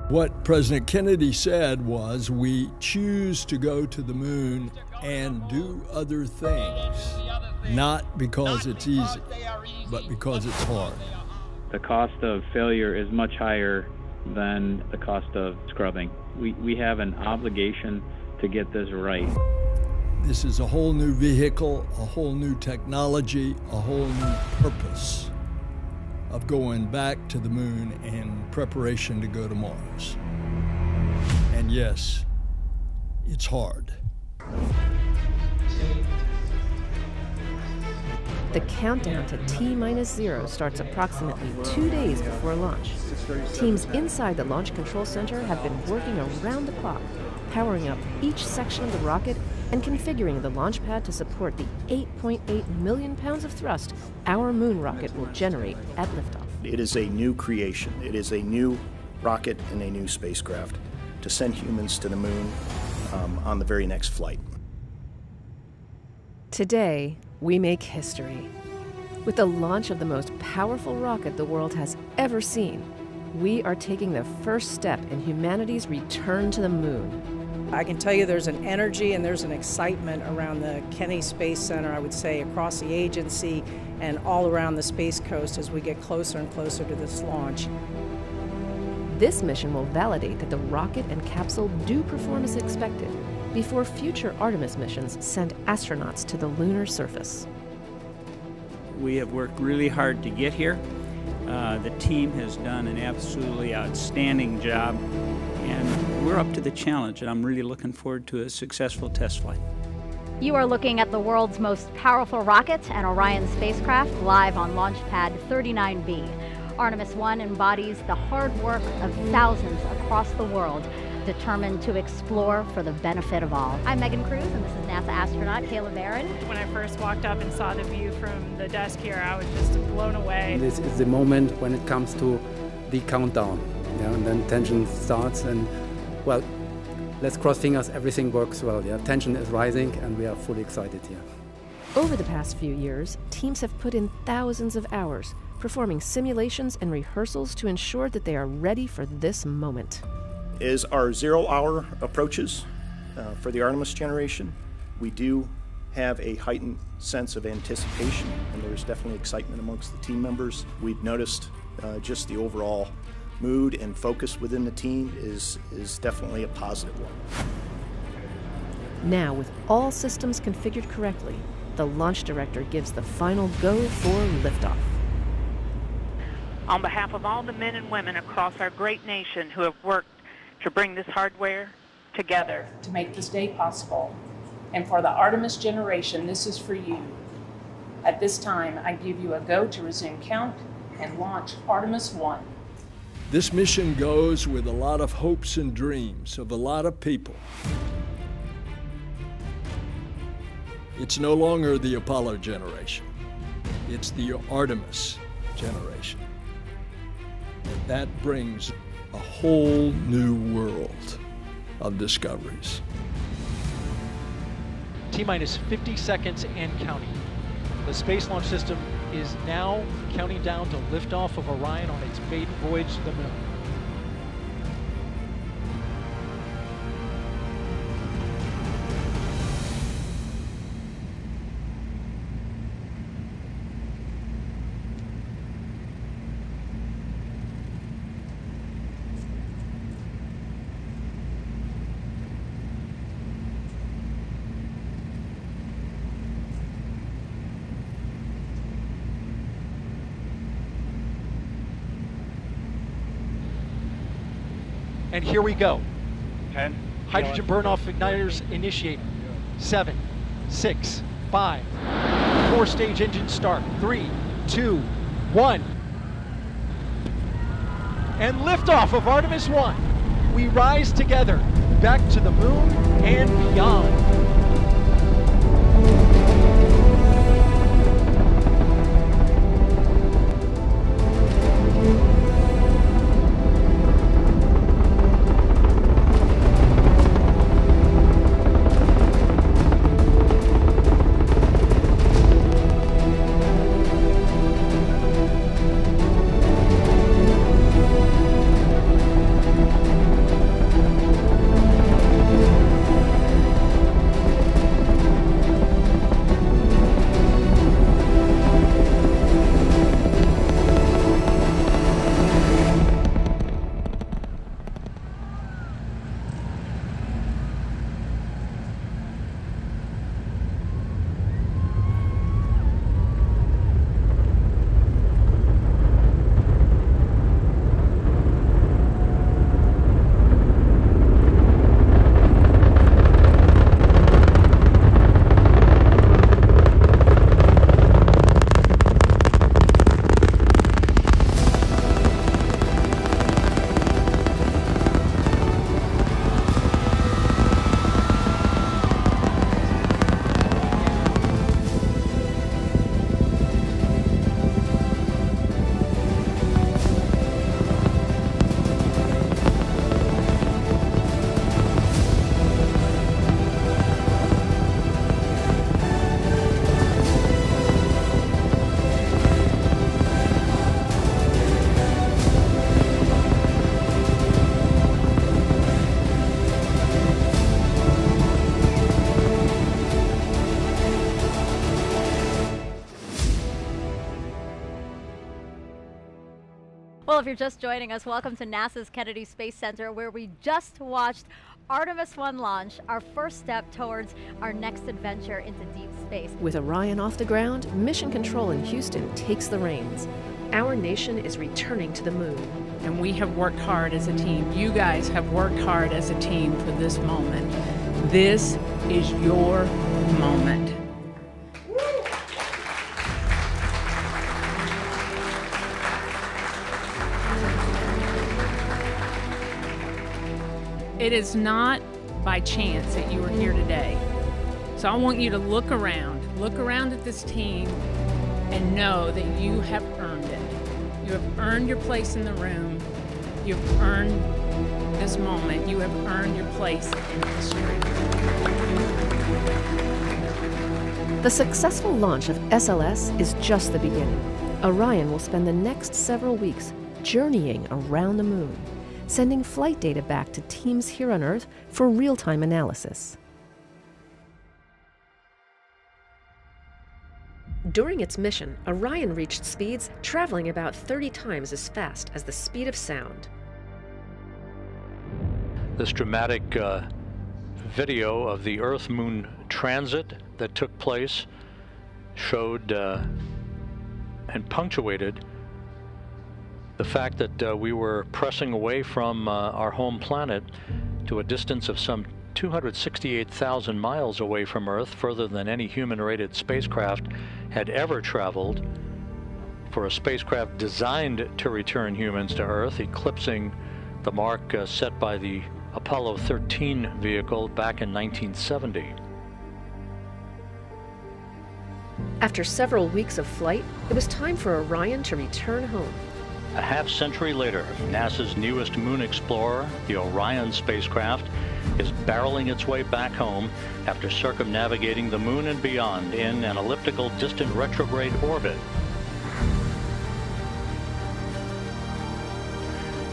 What President Kennedy said was, we choose to go to the moon and do other things, not because it's easy, but because it's hard. The cost of failure is much higher than the cost of scrubbing. We have an obligation to get this right. This is a whole new vehicle, a whole new technology, a whole new purpose of going back to the moon in preparation to go to Mars. And yes, it's hard. The countdown to T-0 starts approximately 2 days before launch. Teams inside the Launch Control Center have been working around the clock, powering up each section of the rocket and configuring the launch pad to support the 8.8 million pounds of thrust our moon rocket will generate at liftoff. It is a new creation. It is a new rocket and a new spacecraft to send humans to the moon on the very next flight. Today, we make history. With the launch of the most powerful rocket the world has ever seen, we are taking the first step in humanity's return to the moon. I can tell you there's an energy and there's an excitement around the Kennedy Space Center, I would say, across the agency and all around the Space Coast as we get closer and closer to this launch. This mission will validate that the rocket and capsule do perform as expected before future Artemis missions send astronauts to the lunar surface. We have worked really hard to get here. The team has done an absolutely outstanding job, and we're up to the challenge, and I'm really looking forward to a successful test flight. You are looking at the world's most powerful rocket and Orion spacecraft live on Launch Pad 39B. Artemis I embodies the hard work of thousands across the world, determined to explore for the benefit of all. I'm Megan Cruz, and this is NASA astronaut Kayla Barron. When I first walked up and saw the view from the desk here, I was just blown away. This is the moment when it comes to the countdown, and then tension starts, and well, let's cross fingers, everything works well. Tension is rising, and we are fully excited here. Over the past few years, teams have put in thousands of hours, performing simulations and rehearsals to ensure that they are ready for this moment. As our 0 hour approaches for the Artemis generation, we do have a heightened sense of anticipation, and there's definitely excitement amongst the team members. We've noticed just the overall mood and focus within the team is definitely a positive one. Now, with all systems configured correctly, the launch director gives the final go for liftoff. On behalf of all the men and women across our great nation who have worked to bring this hardware together, to make this day possible, and for the Artemis generation, this is for you. At this time, I give you a go to resume count and launch Artemis I. This mission goes with a lot of hopes and dreams of a lot of people. It's no longer the Apollo generation. It's the Artemis generation. And that brings a whole new world of discoveries. T-minus 50 seconds and counting. The Space Launch System is now counting down to liftoff of Orion on its maiden voyage to the moon. And here we go. 10. Hydrogen burn-off igniters initiated. 7, 6, 5. 4-stage engine start. 3, 2, 1. And liftoff of Artemis I. We rise together back to the moon and beyond. Well, if you're just joining us, welcome to NASA's Kennedy Space Center, where we just watched Artemis I launch, our first step towards our next adventure into deep space. With Orion off the ground, Mission Control in Houston takes the reins. Our nation is returning to the moon. And we have worked hard as a team. You guys have worked hard as a team for this moment. This is your moment. It is not by chance that you are here today. So I want you to look around at this team and know that you have earned it. You have earned your place in the room. You have earned this moment. You have earned your place in history. The successful launch of SLS is just the beginning. Orion will spend the next several weeks journeying around the moon, sending flight data back to teams here on Earth for real-time analysis. During its mission, Orion reached speeds traveling about 30 times as fast as the speed of sound. This dramatic video of the Earth-Moon transit that took place showed and punctuated the fact that we were pressing away from our home planet to a distance of some 268,000 miles away from Earth, further than any human-rated spacecraft had ever traveled, for a spacecraft designed to return humans to Earth, eclipsing the mark set by the Apollo 13 vehicle back in 1970. After several weeks of flight, it was time for Orion to return home. A half-century later, NASA's newest moon explorer, the Orion spacecraft, is barreling its way back home after circumnavigating the moon and beyond in an elliptical distant retrograde orbit.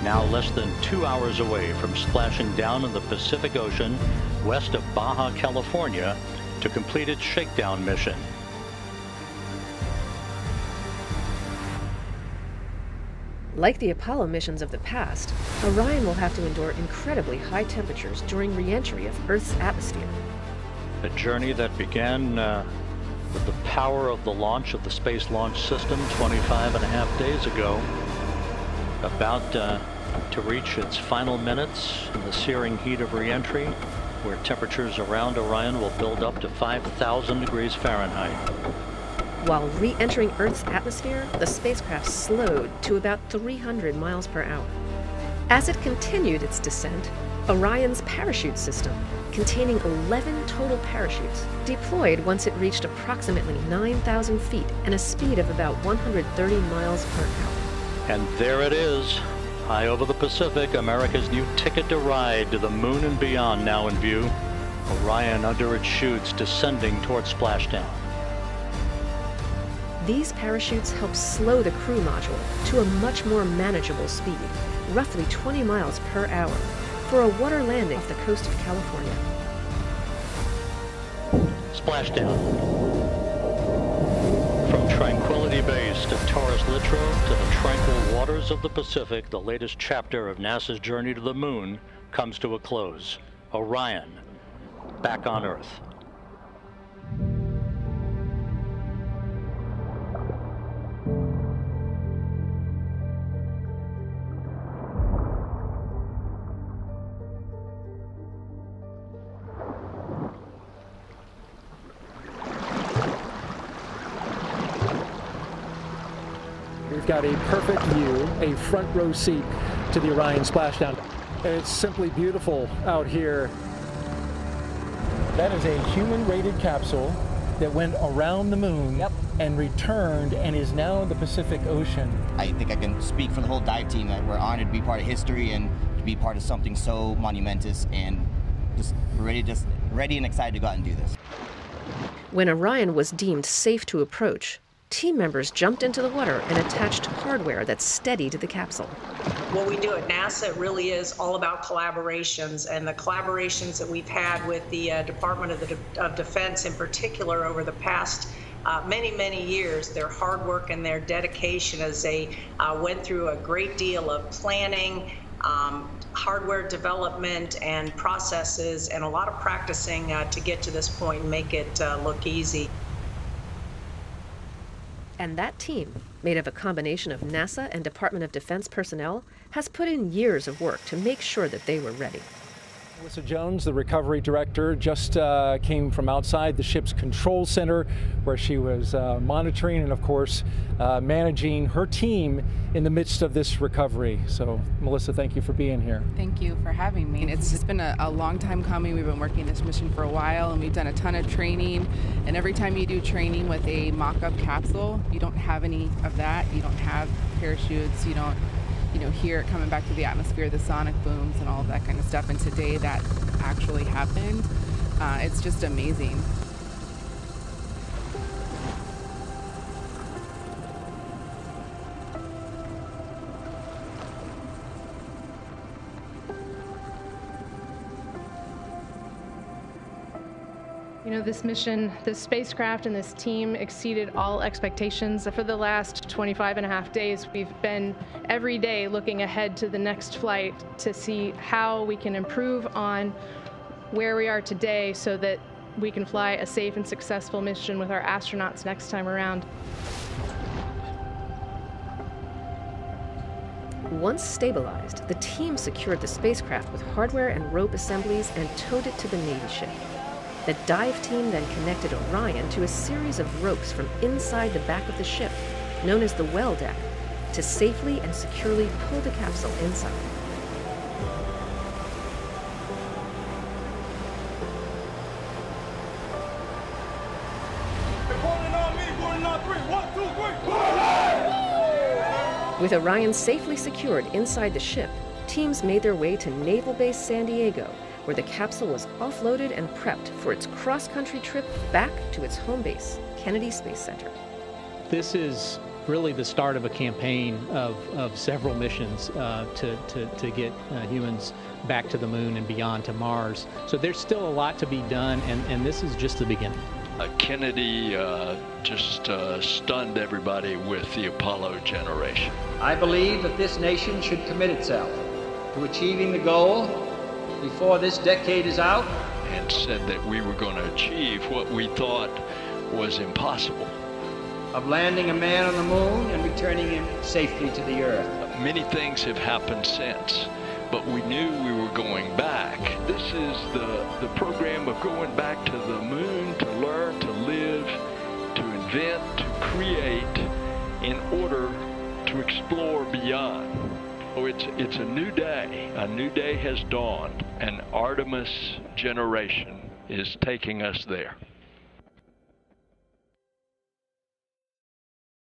Now less than 2 hours away from splashing down in the Pacific Ocean west of Baja, California, to complete its shakedown mission. Like the Apollo missions of the past, Orion will have to endure incredibly high temperatures during re-entry of Earth's atmosphere. A journey that began with the power of the launch of the Space Launch System 25.5 days ago, about to reach its final minutes in the searing heat of re-entry, where temperatures around Orion will build up to 5,000 degrees Fahrenheit. While re-entering Earth's atmosphere, the spacecraft slowed to about 300 miles per hour. As it continued its descent, Orion's parachute system, containing 11 total parachutes, deployed once it reached approximately 9,000 feet and a speed of about 130 miles per hour. And there it is, high over the Pacific, America's new ticket to ride to the moon and beyond now in view. Orion under its chutes descending toward splashdown. These parachutes help slow the crew module to a much more manageable speed, roughly 20 miles per hour, for a water landing off the coast of California. Splashdown. From Tranquility Base to Taurus Littrow to the tranquil waters of the Pacific, the latest chapter of NASA's journey to the moon comes to a close. Orion, back on Earth. We've got a perfect view, a front row seat to the Orion splashdown. It's simply beautiful out here. That is a human-rated capsule that went around the moon and returned and is now in the Pacific Ocean. I think I can speak for the whole dive team that we're honored to be part of history and to be part of something so monumentous, and just ready and excited to go out and do this. When Orion was deemed safe to approach, team members jumped into the water and attached hardware that steadied the capsule. What we do at NASA really is all about collaborations, and the collaborations that we've had with the Department of Defense in particular over the past many, many years, their hard work and their dedication as they went through a great deal of planning, hardware development and processes, and a lot of practicing to get to this point and make it look easy. And that team, made of a combination of NASA and Department of Defense personnel, has put in years of work to make sure that they were ready. Melissa Jones, the recovery director, just came from outside the ship's control center where she was monitoring and, of course, managing her team in the midst of this recovery. So, Melissa, thank you for being here. Thank you for having me. It's just been a long time coming. We've been working this mission for a while, and we've done a ton of training. And every time you do training with a mock-up capsule, you don't have any of that. You don't have parachutes. You don't hear it coming back to the atmosphere, the sonic booms and all of that kind of stuff. And today that actually happened. It's just amazing. You know, this mission, this spacecraft and this team exceeded all expectations. For the last 25.5 days, we've been every day looking ahead to the next flight to see how we can improve on where we are today so that we can fly a safe and successful mission with our astronauts next time around. Once stabilized, the team secured the spacecraft with hardware and rope assemblies and towed it to the Navy ship. The dive team then connected Orion to a series of ropes from inside the back of the ship, known as the well deck, to safely and securely pull the capsule inside. With Orion safely secured inside the ship, teams made their way to Naval Base San Diego, where the capsule was offloaded and prepped for its cross-country trip back to its home base, Kennedy Space Center. This is really the start of a campaign of several missions to get humans back to the moon and beyond to Mars. So there's still a lot to be done, and this is just the beginning. Kennedy just stunned everybody with the Apollo generation. I believe that this nation should commit itself to achieving the goal before this decade is out. And said that we were going to achieve what we thought was impossible. Of landing a man on the moon and returning him safely to the Earth. Many things have happened since, but we knew we were going back. This is the program of going back to the moon to learn, to live, to invent, to create in order to explore beyond. Oh, it's a new day. A new day has dawned. An Artemis generation is taking us there.